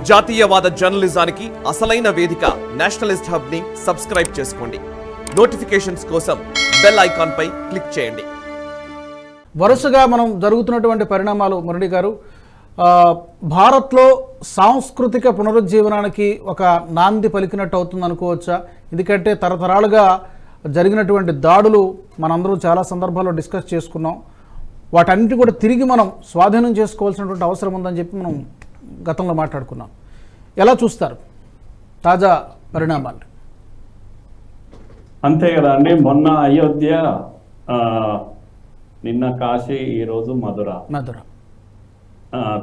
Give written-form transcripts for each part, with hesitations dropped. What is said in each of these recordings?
జాతీయవాద జర్నలిజానికి అసలైన వేదిక నేషనలిస్ట్ హబ్ ని సబ్స్క్రైబ్ చేసుకోండి. నోటిఫికేషన్స్ కోసం బెల్ ఐకాన్ పై క్లిక్ చేయండి. వరుసగా మనం జరుగుతున్నటువంటి పరిణామాలు మురళి గారు, భారత్లో సాంస్కృతిక పునరుజ్జీవనానికి ఒక నాంది పలికినట్టు అవుతుంది అనుకోవచ్చా? ఎందుకంటే తరతరాలుగా జరిగినటువంటి దాడులు మనందరూ చాలా సందర్భాల్లో డిస్కస్ చేసుకున్నాం. వాటన్నిటి కూడా తిరిగి మనం స్వాధీనం చేసుకోవాల్సినటువంటి అవసరం ఉందని చెప్పి మనం గతంలో మాట్లాడుకున్నాం. ఎలా చూస్తారు తాజా పరిణామాలు? అంతే కదా అండి. మొన్న అయోధ్య, నిన్న కాశీ, ఈరోజు మధుర.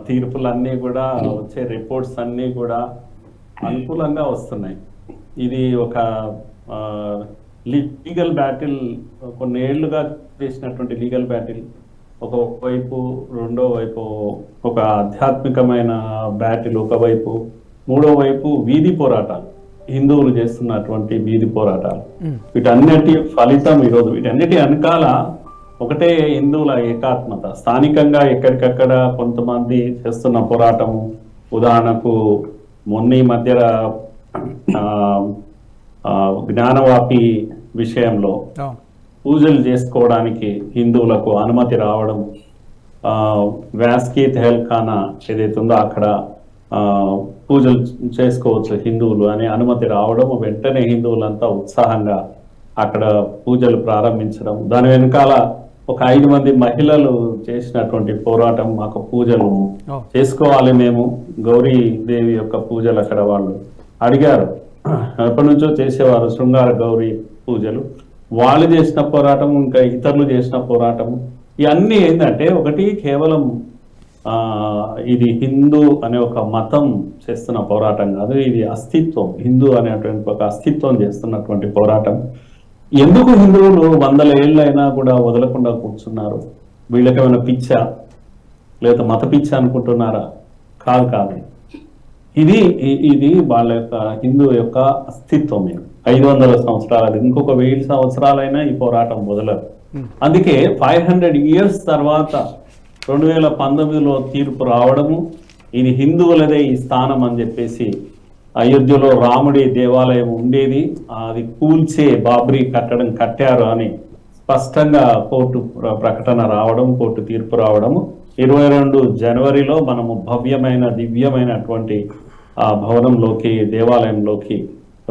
తీర్పులన్నీ కూడా వచ్చే రిపోర్ట్స్ అన్నీ కూడా అనుకూలంగా వస్తున్నాయి. ఇది ఒక లీగల్ బ్యాటిల్, కొన్ని ఏళ్లుగా చేసినటువంటి లీగల్ బ్యాటిల్ ఒకవైపు, రెండో వైపు ఒక ఆధ్యాత్మికమైన బ్యాటిల్ ఒకవైపు, మూడో వైపు వీధి పోరాటాలు, హిందువులు చేస్తున్నటువంటి వీధి పోరాటాలు. వీటన్నిటి ఫలితం ఈరోజు వీటన్నిటి వెనకాల ఒకటే హిందువుల ఏకాత్మత. స్థానికంగా ఎక్కడికక్కడ కొంతమంది చేస్తున్న పోరాటము, ఉదాహరణకు మొన్న మధ్య జ్ఞానవాపి విషయంలో పూజలు చేసుకోవడానికి హిందువులకు అనుమతి రావడం, వ్యాస్కి తెహల్ఖానా ఏదైతే ఉందో అక్కడ పూజలు చేసుకోవచ్చు హిందువులు అనే అనుమతి రావడం, వెంటనే హిందువులంతా ఉత్సాహంగా అక్కడ పూజలు ప్రారంభించడం, దాని వెనకాల ఒక 5 మంది మహిళలు చేసినటువంటి పోరాటం, మాకు పూజలు చేసుకోవాలి, మేము గౌరీ దేవి యొక్క పూజలు అక్కడ వాళ్ళు అడిగారు. ఎప్పటి నుంచో చేసేవారు శృంగార గౌరీ పూజలు. వాళ్ళు చేసిన పోరాటం, ఇంకా ఇతరులు చేసిన పోరాటం, ఇవన్నీ ఏంటంటే ఒకటి కేవలం ఇది హిందూ అనే ఒక మతం చేస్తున్న పోరాటం కాదు, ఇది అస్తిత్వం, హిందూ అనేటువంటి ఒక అస్తిత్వం చేస్తున్నటువంటి పోరాటం. ఎందుకు హిందువులు 100 ఏళ్ళైనా కూడా వదలకుండా కూర్చున్నారు? వీళ్ళకేమైనా పిచ్చా, లేదా మత పిచ్చా అనుకుంటున్నారా? కాదు. ఇది వాళ్ళ యొక్క హిందూ యొక్క అస్తిత్వం. 500 సంవత్సరాలు, ఇంకొక 1000 సంవత్సరాలైనా ఈ పోరాటం మొదలదు. అందుకే 500 years తర్వాత 2019లో తీర్పు రావడము, ఇది హిందువులదే ఈ స్థానం అని చెప్పేసి, అయోధ్యలో రాముడి దేవాలయం ఉండేది, అది కూల్చే బాబ్రీ కట్టడం కట్టారు అని స్పష్టంగా కోర్టు ప్రకటన రావడం, కోర్టు తీర్పు రావడము. 22 జనవరిలో మనము భవ్యమైన దివ్యమైనటువంటి ఆ భవనంలోకి, దేవాలయంలోకి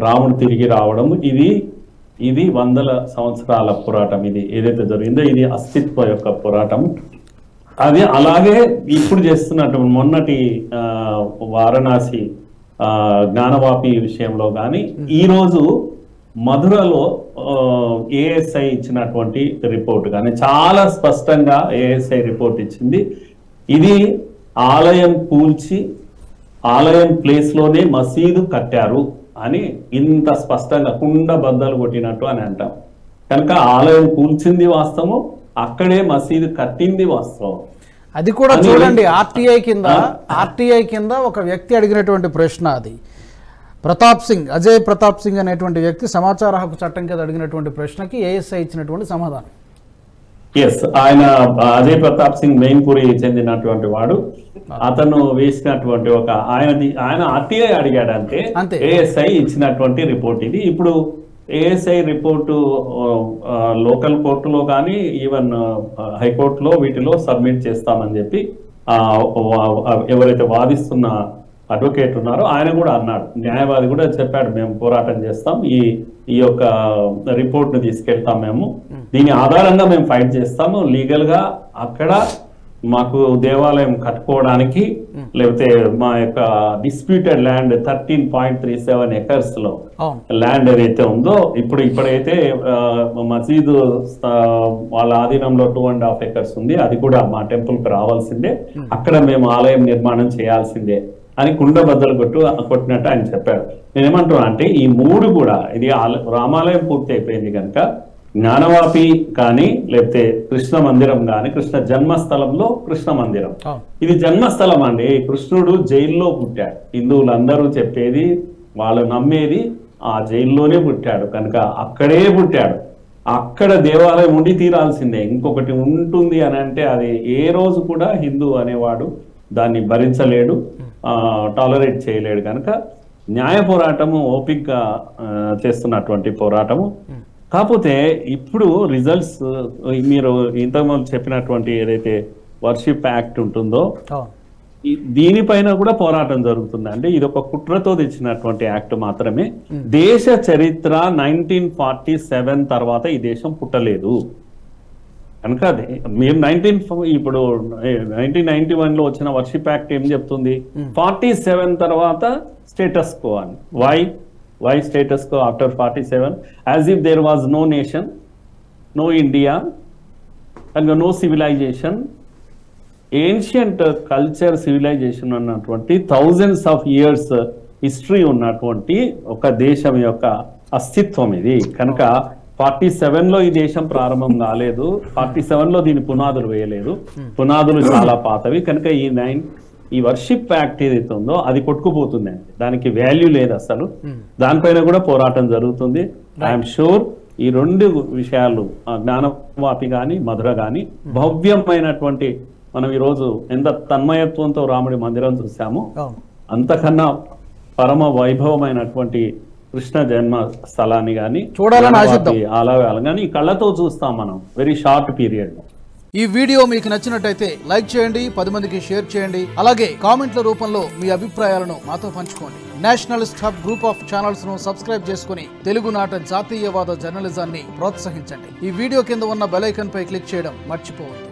రాముడు తిరిగి రావడం, ఇది 100 సంవత్సరాల పోరాటం. ఇది ఏదైతే జరిగిందో ఇది అస్తిత్వ యొక్క పోరాటం. అది అలాగే ఇప్పుడు చేస్తున్నటువంటి మొన్నటి వారణాసి జ్ఞానవాపి విషయంలో కానీ, ఈరోజు మధురలో ఏఎస్ఐ ఇచ్చినటువంటి రిపోర్ట్ కానీ చాలా స్పష్టంగా ఏఎస్ఐ రిపోర్ట్ ఇచ్చింది. ఇది ఆలయం కూల్చి ఆలయం ప్లేస్ లోనే మసీదు కట్టారు అని ఇంత స్పష్టంగా కుండ బద్దలు కొట్టినట్టు అని అంటాం. కనుక ఆలయం కూల్చింది వాస్తవం, అక్కడే మసీదు కట్టింది వాస్తవం. అది కూడా చూడండి, ఆర్టీఐ కింద ఒక వ్యక్తి అడిగినటువంటి ప్రశ్న అది. అజయ్ ప్రతాప్ సింగ్ అనేటువంటి వ్యక్తి సమాచార హక్కు చట్టం కింద అడిగినటువంటి ప్రశ్నకి ఏఎస్ఐ ఇచ్చినటువంటి సమాధానం. ఆయన అజయ్ ప్రతాప్ సింగ్ మెయిన్పూరి చెందినటువంటి వాడు. అతను వేసినటువంటి ఒక ఆయన ఆర్టీఐ అడిగాడంటే ఏఎస్ఐ ఇచ్చినటువంటి రిపోర్ట్ ఇది. ఇప్పుడు ఏఎస్ఐ రిపోర్టు లోకల్ కోర్టులో కానీ ఈవెన్ హైకోర్టులో వీటిలో సబ్మిట్ చేస్తామని చెప్పి ఎవరైతే వాదిస్తున్న అడ్వకేట్ ఉన్నారో ఆయన కూడా అన్నాడు, న్యాయవాది కూడా చెప్పాడు, మేము పోరాటం చేస్తాం, ఈ యొక్క రిపోర్ట్ను తీసుకెళ్తాం, మేము దీని ఆధారంగా మేము ఫైట్ చేస్తాము, లీగల్ గా అక్కడ మాకు దేవాలయం కట్టుకోవడానికి, లేకపోతే మా యొక్క డిస్ప్యూటెడ్ ల్యాండ్ 13.37 acres లో ల్యాండ్ ఏదైతే ఉందో, ఇప్పుడైతే మసీదు వాళ్ళ ఆధీనంలో 2.5 acres ఉంది, అది కూడా మా టెంపుల్ కు రావాల్సిందే, అక్కడ మేము ఆలయం నిర్మాణం చేయాల్సిందే అని కుండ బద్దలు కొట్టినట్టు ఆయన చెప్పారు. నేనేమంటున్నా అంటే ఈ 3 కూడా, ఇది రామాలయం పూర్తి అయిపోయింది కనుక జ్ఞానవాపి కానీ, లేకపోతే కృష్ణ మందిరం కానీ, కృష్ణ జన్మస్థలంలో కృష్ణ మందిరం, ఇది జన్మస్థలం అండి. కృష్ణుడు జైల్లో పుట్టాడు, హిందువులందరూ చెప్పేది, వాళ్ళు నమ్మేది ఆ జైల్లోనే పుట్టాడు కనుక అక్కడే పుట్టాడు, అక్కడ దేవాలయం ఉండి తీరాల్సిందే. ఇంకొకటి ఉంటుంది అని అంటే అది ఏ రోజు కూడా హిందూ అనేవాడు దాన్ని భరించలేడు, టాలరేట్ చేయలేడు. కనుక న్యాయ పోరాటము ఓపికగా చేస్తున్నటువంటి పోరాటము. కాకపోతే ఇప్పుడు రిజల్ట్స్ మీరు ఇంతకుముందు చెప్పినటువంటి ఏదైతే వర్షిప్ యాక్ట్ ఉంటుందో దీనిపైన కూడా పోరాటం జరుగుతుంది. అంటే ఇది ఒక కుట్రతో తెచ్చినటువంటి యాక్ట్ మాత్రమే. దేశ చరిత్ర 1947 తర్వాత ఈ దేశం పుట్టలేదు కనుక మేము 1991లో వచ్చిన వర్షిప్ యాక్ట్ ఏం చెప్తుంది, 47 తర్వాత స్టేటస్ కో అని. Why status quo after 47? As if there was no nation, no India and no civilisation. Ancient culture civilisation అన్నటువంటి థౌజండ్స్ ఆఫ్ ఇయర్స్ హిస్టరీ ఉన్నటువంటి ఒక దేశం యొక్క అస్తిత్వం ఇది. కనుక 47లో ఈ దేశం ప్రారంభం కాలేదు, 47లో దీని పునాదులు వేయలేదు, పునాదులు చాలా పాతవి. కనుక ఈ వర్షిప్ యాక్ట్ ఏదైతే ఉందో అది కొట్టుకుపోతుంది అండి, దానికి వాల్యూ లేదు అసలు. దానిపైన కూడా పోరాటం జరుగుతుంది. ఐఎమ్ షూర్ ఈ రెండు విషయాలు జ్ఞానవాపి కానీ మధుర కానీ భవ్యమైనటువంటి, మనం ఈరోజు ఎంత తన్మయత్వంతో రాముడి మందిరం చూసామో అంతకన్నా పరమ వైభవమైనటువంటి కృష్ణ జన్మ స్థలాన్ని కానీ ఆలయాలు కానీ కళ్ళతో చూస్తాం మనం వెరీ షార్ట్ పీరియడ్. ఈ వీడియో మీకు నచ్చినట్టయితే లైక్ చేయండి, 10 మందికి షేర్ చేయండి. అలాగే కామెంట్ల రూపంలో మీ అభిప్రాయాలను మాతో పంచుకోండి. Nationalist hub group of channels ను సబ్స్క్రైబ్ చేసుకుని తెలుగునాట జాతీయవాద జర్నలిజాన్ని ప్రోత్సహించండి. ఈ వీడియో కింద ఉన్న బెల్ ఐకాన్ పై క్లిక్ చేయడం మర్చిపోవద్దు.